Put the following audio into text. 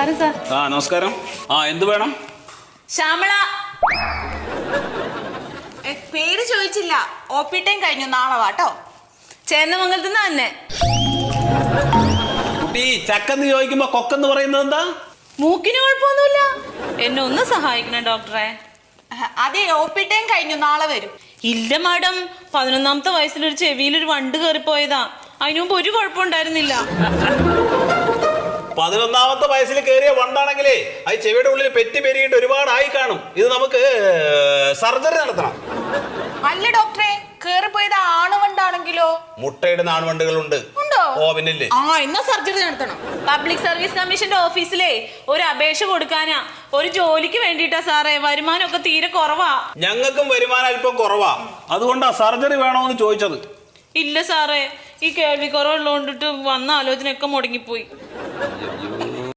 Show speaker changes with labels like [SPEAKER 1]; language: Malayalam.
[SPEAKER 1] നമസ്കാരം സാർ.
[SPEAKER 2] നമസ്കാരം. എന്ത് വേണം?
[SPEAKER 1] ശ്യാമള. പേര് ചോദിച്ചില്ല. OP ടൈം കഴിഞ്ഞു, നാളെ വാട്ടോ. ചേന്നമംഗലത്ത് നിന്ന് തന്നെ.
[SPEAKER 2] കുട്ടി ചക്കെന്ന് ചോദിക്കുമ്പോ കൊക്കെന്ന് പറയുന്നത് എന്താ?
[SPEAKER 1] മൂക്കിന് കുഴപ്പമൊന്നുമില്ല. എന്നെ ഒന്ന് സഹായിക്കണം ഡോക്ടറെ. അതെ, OP ടൈം കഴിഞ്ഞു, നാളെ വരും. ഇല്ല മാഡം, 11ാമത്തെ വയസ്സിലൊരു ചെവിയിലൊരു വണ്ട് കയറിപ്പോയതാ. അതിനു മുമ്പ് ഒരു കുഴപ്പമുണ്ടായിരുന്നില്ല.
[SPEAKER 2] 11ാമത്തെ വയസ്സിൽ കയറിയ വണ്ടാണെങ്കിലേ അത് ചെവിയുടെ ഉള്ളിൽ പെറ്റി പെരുകിട്ട് ഒരുപാടായി കാണും. ഇത് നമുക്ക് സർജറി നടത്തണം.
[SPEAKER 1] അല്ല ഡോക്ടറെ, കേറിപ്പോയത് ആണുവണ്ടാണെങ്കിലോ?
[SPEAKER 2] മുട്ടയിടുന്ന ആൺവണ്ടുകളുണ്ട്. പിന്നില്ലേ?
[SPEAKER 1] എന്നാ സർജറി നടത്തണം. പബ്ലിക് സർവീസ് കമ്മീഷന്റെ ഓഫീസിലെ ഒരു അപേക്ഷ കൊടുക്കാനാ. ഒരു ജോലിക്ക് വേണ്ടിട്ടാ സാറേ. വരുമാനമൊക്കെ തീരെ കുറവാ.
[SPEAKER 2] ഞങ്ങൾക്കും വരുമാനം അല്പം കുറവാ. അതുകൊണ്ടാ സർജറി വേണോന്ന് ചോദിച്ചത്.
[SPEAKER 1] ഇല്ല സാറേ, ഈ കേൾവി കുറവുള്ളതുകൊണ്ടിട്ട് വന്ന ആലോചനയൊക്കെ മുടങ്ങിപ്പോയി.